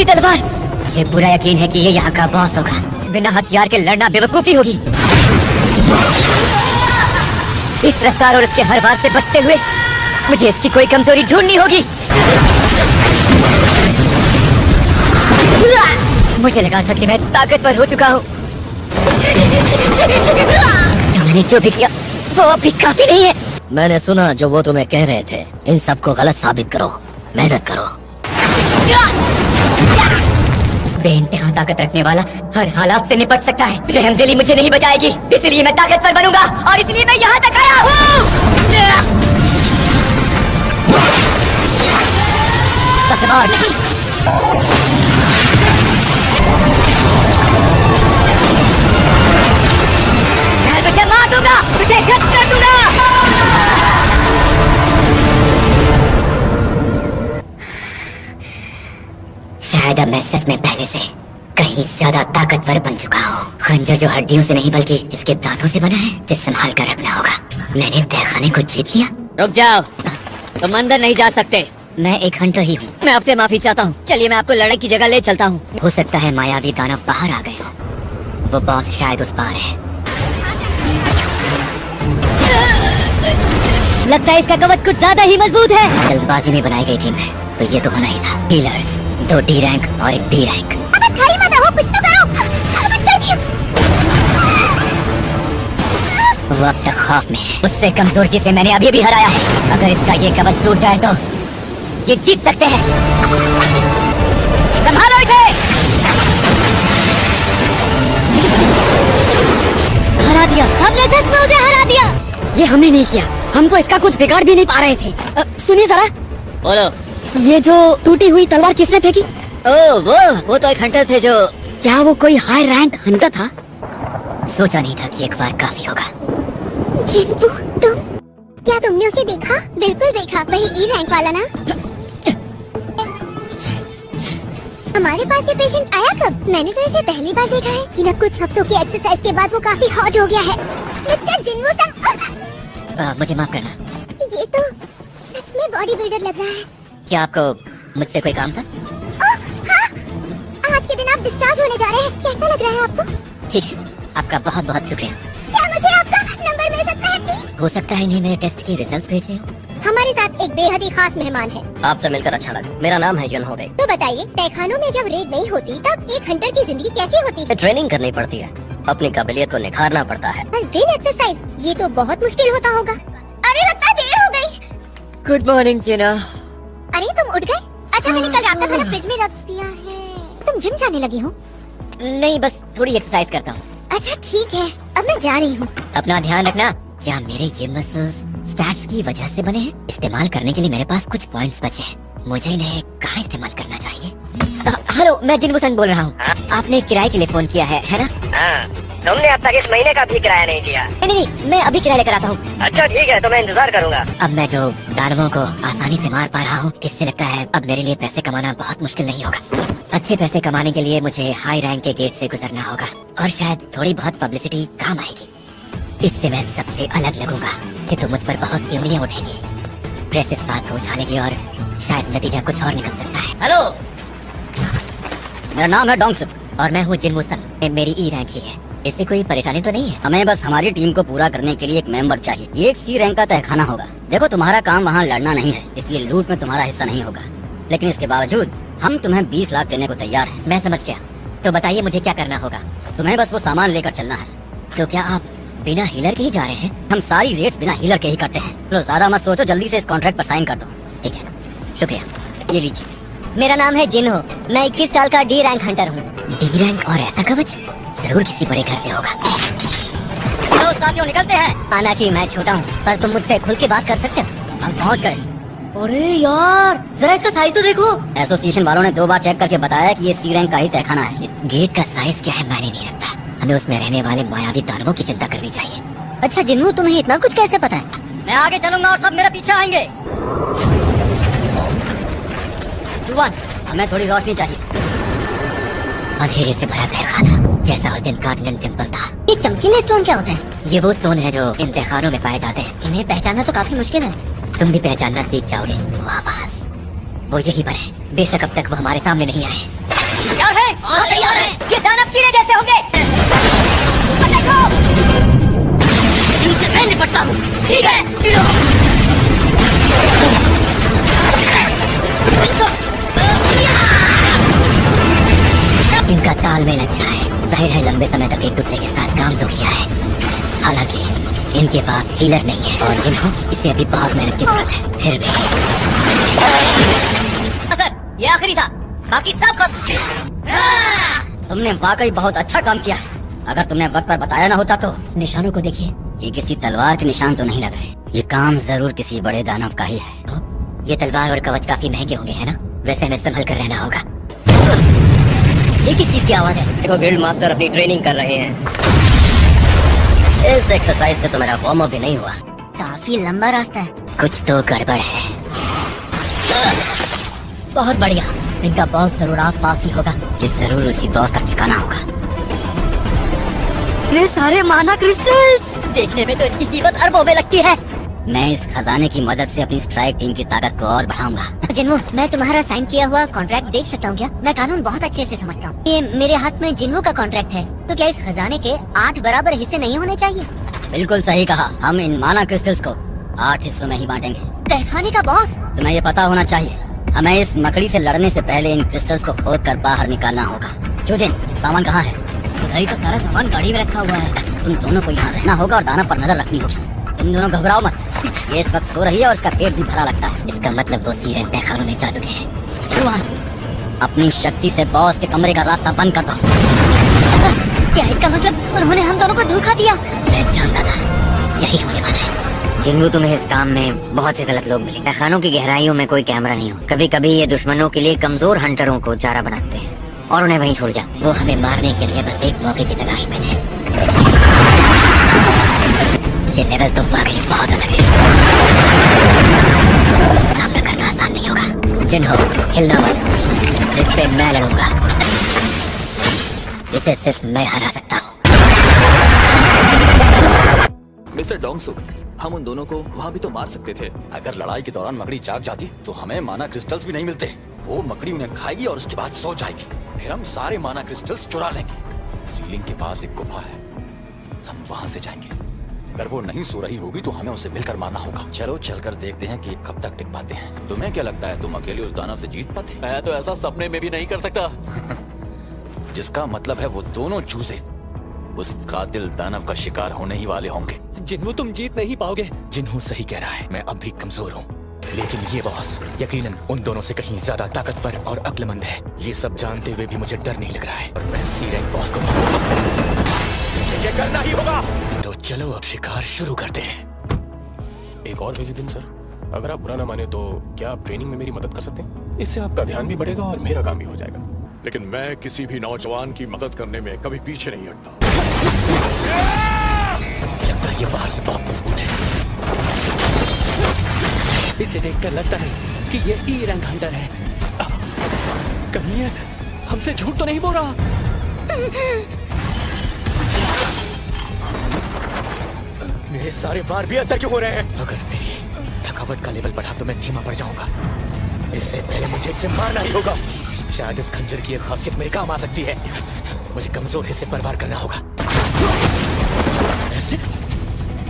मेरी तलवार। मुझे पूरा यकीन है कि ये यहाँ का बॉस होगा। बिना हथियार के लड़ना बेवकूफी होगी। इस रफ्तार और इसके हर वार से बचते हुए मुझे इसकी कोई कमजोरी ढूंढनी होगी। मुझे लगा था कि मैं ताकतवर हो चुका हूँ। मैंने जो भी किया वो अब भी काफी नहीं है। मैंने सुना जो वो तुम्हें कह रहे थे। इन सबको गलत साबित करो, मेहनत करो। बेइंतहा ताकत रखने वाला हर हालात से निपट सकता है। रहमदिली मुझे नहीं बचाएगी, इसलिए मैं ताकतवर बनूंगा और इसलिए मैं यहाँ तक आया हूँ। बस और नहीं। मैं तुझे मार दूंगा, तुझे खत्म कर दूंगा। शायद अब मैं सच में पहले से कहीं ज्यादा ताकतवर बन चुका हूँ। खंजर जो हड्डियों से नहीं बल्कि इसके दांतों से बना है, जिसे संभाल कर रखना होगा। मैंने तहखाने को जीत लिया। रुक जाओ, तुम अंदर नहीं जा सकते। मैं एक हंटर ही हूँ। मैं आपसे माफी चाहता हूँ। चलिए मैं आपको लड़ाई की जगह ले चलता हूँ। हो सकता है मायावी दानव बाहर आ गए हो। वो बॉस शायद उस पार है। लगता है इसका कवच कुछ ज्यादा ही मजबूत है। जल्दबाजी में बनाई गई टीम है, तो ये तो होना ही था। हीलर्स, 2 D रैंक और 1 B रैंक। अब खड़ी मत रहो, कुछ तो करो। कुछ कर दिया। वो अब तक खौफ में है, उससे कमजोर जिसे मैंने अभी भी हराया है। अगर इसका ये कवच टूट जाए तो ये जीत सकते हैं। संभालो इसे। हरा दिया, हमने सच में उसे हरा दिया। ये हमने नहीं किया, हम तो इसका कुछ बिगाड़ भी नहीं पा रहे थे। सुनिए जरा। बोलो। ये जो टूटी हुई तलवार किसने फेंकी? ओ वो तो एक हंटर थे जो। क्या वो कोई हाई रैंक हंटर था? सोचा नहीं था कि एक बार काफी होगा। जिन्बू, तुम क्या तुमने उसे देखा? बिल्कुल देखा, वही E रैंक वाला ना। हमारे पास ये पेशेंट आया कब? मैंने तो इसे पहली बार देखा है। कि कुछ हफ्तों की एक्सरसाइज के बाद वो काफी हॉट हो गया है। मिस्टर जिन्बू सन। मुझे माफ करना। ये तो सच में बॉडी बिल्डर लग रहा है। क्या आपको मुझसे कोई काम था? हाँ, आज के दिन आप डिस्चार्ज होने जा रहे हैं। कैसा लग रहा है आपको? ठीक है, आपका बहुत बहुत शुक्रिया। क्या मुझे आपका नंबर मिल सकता है प्लीज? हो सकता है इन्हें मेरे टेस्ट के रिजल्ट्स भेजे हो। हमारे साथ एक बेहद ही खास मेहमान है। आपसे मिलकर अच्छा लगा। मेरा नाम है जन होबे। तो बताइए, तहखानों में जब रेड नहीं होती तब एक हंटर की जिंदगी कैसी होती है? ट्रेनिंग करनी पड़ती है, अपनी काबिलियत को निखारना पड़ता है। हर दिन एक्सरसाइज, ये तो बहुत मुश्किल होता होगा। अरे लगता है देर हो गई। गुड मॉर्निंग जिना। अरे तुम उठ गए? अच्छा, मैंने कल रात का खाना फ्रिज में रख दिया है। तुम जिम जाने लगी हो? नहीं, बस थोड़ी एक्सरसाइज करता हूँ। अच्छा ठीक है, अब मैं जा रही हूँ। अपना ध्यान रखना। क्या मेरे ये मसल्स स्टैट्स की वजह से बने हैं? इस्तेमाल करने के लिए मेरे पास कुछ पॉइंट्स बचे हैं। मुझे इन्हें कहाँ इस्तेमाल करना चाहिए? हेलो, मैं जिन्बू सन बोल रहा हूँ। आपने किराए के लिए फोन किया है ना? तुमने अब तक इस महीने का भी किराया नहीं दिया। नहीं, मैं अभी किराया लेकर आता हूँ। अच्छा ठीक है, तो मैं इंतजार करूँगा। अब मैं जो दानवों को आसानी से मार पा रहा हूँ, इससे लगता है अब मेरे लिए पैसे कमाना बहुत मुश्किल नहीं होगा। अच्छे पैसे कमाने के लिए मुझे हाई रैंक के गेट से गुजरना होगा और शायद थोड़ी बहुत पब्लिसिटी काम आएगी। इससे मैं सबसे अलग लगूंगा कि तो मुझ पर बहुत सी उंगलियां उठेगी। प्रेस इस बात को उछालेगी और शायद नतीजा कुछ और निकल सकता है। हेलो, मेरा नाम है डोंगसुक और मैं हूँ जिन्बू सन। मेरी E रैंक ही है। इससे कोई परेशानी तो नहीं है? हमें बस हमारी टीम को पूरा करने के लिए एक मेंबर चाहिए। ये एक C रैंक का तहखाना होगा। देखो, तुम्हारा काम वहाँ लड़ना नहीं है, इसलिए लूट में तुम्हारा हिस्सा नहीं होगा। लेकिन इसके बावजूद हम तुम्हें 20 लाख देने को तैयार हैं। मैं समझ गया। तो बताइए मुझे क्या करना होगा? तुम्हें बस वो सामान लेकर चलना है। तो क्या आप बिना हीलर के ही जा रहे हैं? हम सारी रेट्स बिना हीलर के ही करते हैं। चलो ज्यादा मत सोचो, जल्दी से इस कॉन्ट्रैक्ट पर साइन कर दो। ठीक है, शुक्रिया। ये लीजिए। मेरा नाम है जिन्हो, मैं 21 साल का D रैंक हंटर हूँ। D रैंक और ऐसा कवच जरूर किसी बड़े घर से होगा। चलो साथियों, निकलते हैं। माना कि मैं छोटा हूँ, पर तुम मुझसे खुल के बात कर सकते हो। हम पहुँच गए। अरे यार, जरा इसका साइज तो देखो। एसोसिएशन वालों ने 2 बार चेक करके बताया कि ये C रैंक का ही तहखाना है। गेट का साइज क्या है मायने नहीं रखता, हमें उसमें रहने वाले मायावी दानवों की चिंता करनी चाहिए। अच्छा जिन्नू, तुम्हें इतना कुछ कैसे पता है? मैं आगे चलूंगा और सब मेरे पीछे आएंगे। जुबान, हमें थोड़ी रोशनी चाहिए। अंधेरे से भरा तहखाना, जैसा उस दिन कार्डिनल टेम्पल था। ये चमकीले स्टोन क्या होते हैं? ये वो स्टोन है जो इन तहखानों में पाए जाते हैं। इन्हें पहचानना तो काफी मुश्किल है। तुम भी पहचानना सीख जाओगे। वो आवाज, वो यही पर है। बेशक अब तक वो हमारे सामने नहीं आए। तैयार है? हाँ तैयार है। ये दानव कीड़े जैसे होंगे। देखो, इनसे मैं निपटता हूँ। ठीक है, कीड़ो। इनका तालमेल अच्छा है। जाहिर है लंबे समय तक एक दूसरे के साथ काम जो किया है। हालांकि इनके पास हीलर नहीं है और जिन्हों इसे अभी बहुत मेहनत की जरूरत है। फिर भी सर, ये आखिरी था, बाकी सब खत्म। तुमने वाकई बहुत अच्छा काम किया है। अगर तुमने वक्त पर बताया ना होता तो। निशानों को देखिए। ये किसी तलवार के निशान तो नहीं लग रहे। ये काम जरूर किसी बड़े दानव का ही है। ये तलवार और कवच काफी महंगे होंगे, है ना? वैसे हमें संभल कर रहना होगा। ये किस चीज की आवाज है? देखो, गिल्ड मास्टर अपनी ट्रेनिंग कर रहे हैं। इस एक्सरसाइज से तो मेरा वार्म अप भी नहीं हुआ। काफी लंबा रास्ता है। कुछ तो गड़बड़ है। बहुत बढ़िया। इनका बॉस जरूर आस पास ही होगा। ये जरूर उसी बॉस का ठिकाना होगा। ये सारे माना क्रिस्टल्स। देखने में तो इनकी कीमत अरबों में लगती है। मैं इस खजाने की मदद से अपनी स्ट्राइक टीम की ताकत को और बढ़ाऊंगा। जिन्हो, मैं तुम्हारा साइन किया हुआ कॉन्ट्रैक्ट देख सकता हूँ क्या? मैं कानून बहुत अच्छे से समझता हूँ। ये मेरे हाथ में जिन्हो का कॉन्ट्रैक्ट है, तो क्या इस खजाने के 8 बराबर हिस्से नहीं होने चाहिए? बिल्कुल सही कहा। हम इन माना क्रिस्टल्स को 8 हिस्सों में ही बांटेंगे। तहखाने का बॉस। तुम्हें ये पता होना चाहिए, हमें इस मकड़ी से लड़ने से पहले इन क्रिस्टल्स को खोद कर बाहर निकालना होगा। जोजिन, सामान कहाँ है? भाई तो सारा सामान गाड़ी में रखा हुआ है। तुम दोनों को यहाँ रहना होगा और दाना पर नजर रखनी होगी। तुम दोनों घबराओ मत। ये इस वक्त सो रही है और इसका पेट भी भरा लगता है। इसका मतलब वो सीरन तहखानों में जा चुके हैं। जुआन, अपनी शक्ति से बॉस के कमरे का रास्ता बंद कर दो। क्या इसका मतलब उन्होंने हम दोनों को धोखा दिया? मैं जानता था यही होने वाला है। जिन्हों तुम्हें इस काम में बहुत से गलत लोग मिले। तहखानों की गहराइयों में कोई कैमरा नहीं हो। कभी कभी ये दुश्मनों के लिए कमजोर हंटरों को चारा बनाते हैं और उन्हें वहीं छोड़ जाते हैं। वो हमें मारने के लिए बस एक मौके की तलाश में है। ये लेवल तो वाकई बहुत अलग है। सामना करना आसान नहीं होगा। जिन्हो, हिलना मत। इससे मैं लड़ूंगा। इसे सिर्फ मैं हरा सकता हूँ। मिस्टर डोंगसुक, हम उन दोनों को वहाँ भी तो मार सकते थे। अगर लड़ाई के दौरान मकड़ी जाग जाती तो हमें माना क्रिस्टल्स भी नहीं मिलते। वो मकड़ी उन्हें खाएगी और उसके बाद सो जाएगी। फिर हम सारे माना क्रिस्टल्स चुरा लेंगे। सीलिंग के पास एक गुफा है, हम वहाँ से जाएंगे। अगर वो नहीं सो रही होगी तो हमें उसे मिलकर मारना होगा। चलो चलकर देखते हैं कि कब तक टिक पाते हैं। तुम्हें क्या लगता है, तुम अकेले उस दानव से जीत पाते? मैं तो ऐसा सपने में भी नहीं कर सकता। जिसका मतलब है वो दोनों चूजे उस कातिल दानव का शिकार होने ही वाले होंगे। जिन्हों तुम जीत नहीं पाओगे। जिन्हों सही कह रहा है, मैं अब भी कमजोर हूँ, लेकिन ये बॉस यकीनन उन दोनों से कहीं ज्यादा ताकतवर और अक्लमंद है। ये सब जानते हुए भी मुझे डर नहीं लग रहा है और मैं सी रैंक बॉस को ये करना ही होगा। तो चलो अब शिकार शुरू करते हैं। एक और बिजी दिन सर, अगर आप बुरा ना माने तो क्या आप ट्रेनिंग में मेरी मदद कर सकते हैं? इससे आपका ध्यान भी बढ़ेगा और मेरा काम भी हो जाएगा। लेकिन मैं किसी भी नौजवान की मदद करने में कभी पीछे नहीं हटता। लगता है ये बाहर से बहुत मजबूत है। इसे देखकर लगता है कि ये ई रैंक हंटर है। कहीं ये हमसे झूठ तो नहीं बोल रहा। मेरे सारे वार भी असर क्यों हो रहे हैं? अगर मेरी थकावट का लेवल बढ़ा तो मैं धीमा पड़ जाऊंगा। इससे पहले मुझे इसे मारना ही होगा। शायद इस खंजर की एक खासियत मेरे काम आ सकती है। मुझे कमजोर हिस्से पर वार करना होगा। ऐसे?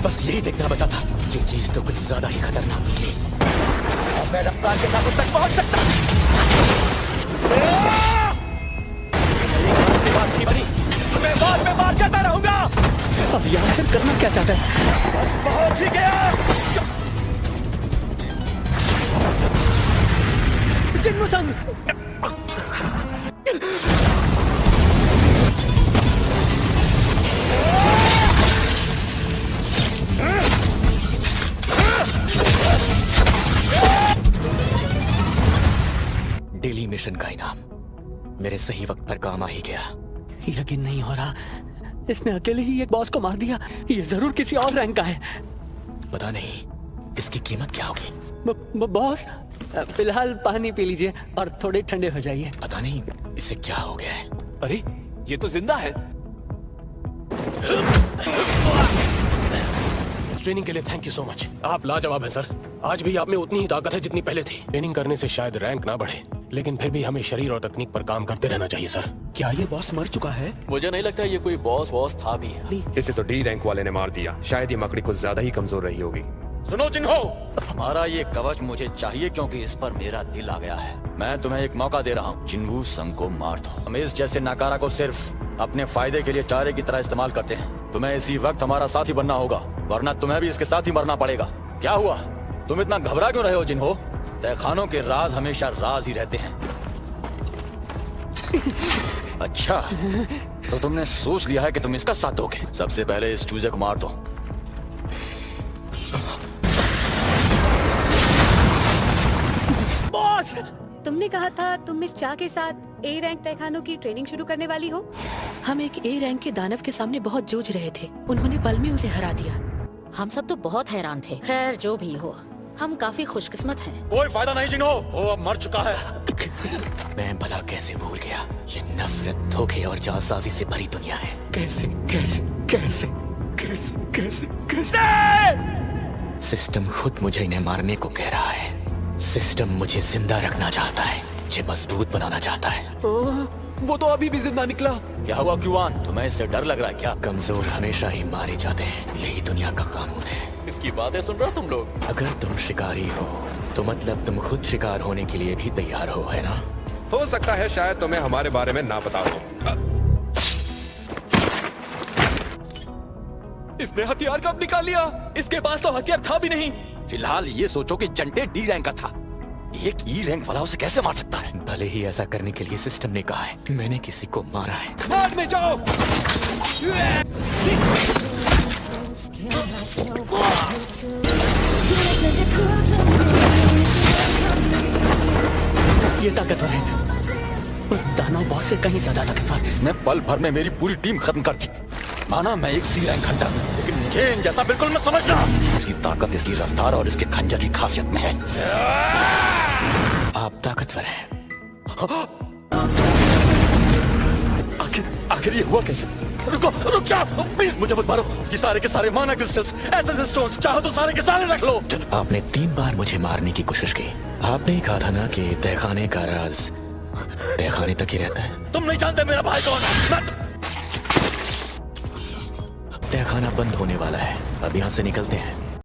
बस यही देखना बचा था। ये चीज तो कुछ ज्यादा ही खतरनाक निकली। अब मैं रफ्तार के साथ उस तक पहुंच सकता हूं। बात नहीं बनी, मैं बाद में बात करता रहूंगा। अब यहाँ फिर करना क्या चाहता है? बस पहुंच ही गया। जिन्हों संग डेली मिशन का इनाम मेरे सही वक्त पर काम आ ही गया। यकीन नहीं हो रहा, इसने अकेले ही एक बॉस को मार दिया। ये जरूर किसी और रैंक का है। पता नहीं इसकी कीमत क्या होगी। बॉस, फिलहाल पानी पी लीजिए और थोड़े ठंडे हो जाइए। पता नहीं इसे क्या हो गया है। अरे ये तो जिंदा है। ट्रेनिंग के लिए थैंक यू सो मच। आप लाजवाब हैं सर। आज भी आप में उतनी ही ताकत है जितनी पहले थी। ट्रेनिंग करने से शायद रैंक ना बढ़े, लेकिन फिर भी हमें शरीर और तकनीक पर काम करते रहना चाहिए सर। क्या ये बॉस मर चुका है? मुझे नहीं लगता ये कोई बॉस था भी। इसे तो डी रैंक वाले ने मार दिया। शायद ये मकड़ी कुछ ज्यादा ही कमजोर रही होगी। सुनो जिन्हो, हमारा ये कवच मुझे चाहिए क्योंकि इस पर मेरा दिल आ गया है। मैं तुम्हें एक मौका दे रहा हूँ, जिन्हू संग को मार दो। हम इस जैसे नाकारा को सिर्फ अपने फायदे के लिए चारे की तरह इस्तेमाल करते हैं। तुम्हें इसी वक्त हमारा साथी बनना होगा, वरना तुम्हें भी इसके साथ ही मरना पड़ेगा। क्या हुआ, तुम इतना घबरा क्यों रहे हो जिन्हो? तहखानों के राज हमेशा राज ही रहते हैं। अच्छा, तो तुमने सोच लिया है कि तुम इसका साथ दोगे। सबसे पहले इस चूजे को मार दो। बॉस! तुमने कहा था तुम इस चा के साथ ए रैंक तहखानों की ट्रेनिंग शुरू करने वाली हो। हम एक ए रैंक के दानव के सामने बहुत जूझ रहे थे, उन्होंने पल में उसे हरा दिया। हम सब तो बहुत हैरान थे। खैर जो भी हो, हम काफी खुशकिस्मत हैं। कोई फायदा नहीं जिन्हो, वो अब मर चुका है। मैं भला कैसे भूल गया, ये नफरत, धोखे और जालसाजी से भरी दुनिया है। कैसे कैसे कैसे कैसे कैसे कैसे? सिस्टम खुद मुझे इन्हें मारने को कह रहा है। सिस्टम मुझे जिंदा रखना चाहता है, मुझे मजबूत बनाना चाहता है। वो तो अभी भी जिंदा निकला। क्या हुआ क्यूआन, तुम्हें इससे डर लग रहा है क्या? कमजोर हमेशा ही मारे जाते हैं, यही दुनिया का कानून है। इसकी बातें सुन रहे हो तुम लोग? अगर तुम शिकारी हो तो मतलब तुम खुद शिकार होने के लिए भी तैयार हो, है ना? हो सकता है शायद तुम्हें हमारे बारे में ना पता हो। इसने हथियार कब निकाल लिया? इसके पास तो हथियार था भी नहीं। फिलहाल ये सोचो कि जंटे डी रैंक का था, एक ई रैंक वाला उसे कैसे मार सकता है? भले ही ऐसा करने के लिए सिस्टम ने कहा है, मैंने किसी को मारा है। भाग में जाओ! ये ताकतवर है, उस दानव बॉस से कहीं ज्यादा ताकतवर। इसने पल भर में मेरी पूरी टीम खत्म कर दी। माना मैं एक सी रैंक हंटर, लेकिन मुझे इन जैसा बिल्कुल मत समझना। इसकी ताकत इसकी रफ्तार और इसके खंजर की खासियत में है। आप ताकतवर हैं। आखिर ये हुआ कैसे? रुक जाओ, प्लीज मुझे मत मारो। ये सारे के सारे माना क्रिस्टल्स, एसेंस स्टोन्स, चाहो तो सारे के सारे रख लो। आपने 3 बार मुझे मारने की कोशिश की। आपने ही कहा था ना कि तहखाने का राज तहखाने तक ही रहता है। तुम नहीं जानते मेरा भाई कौन है। तहखाना बंद होने वाला है, अब यहाँ से निकलते हैं।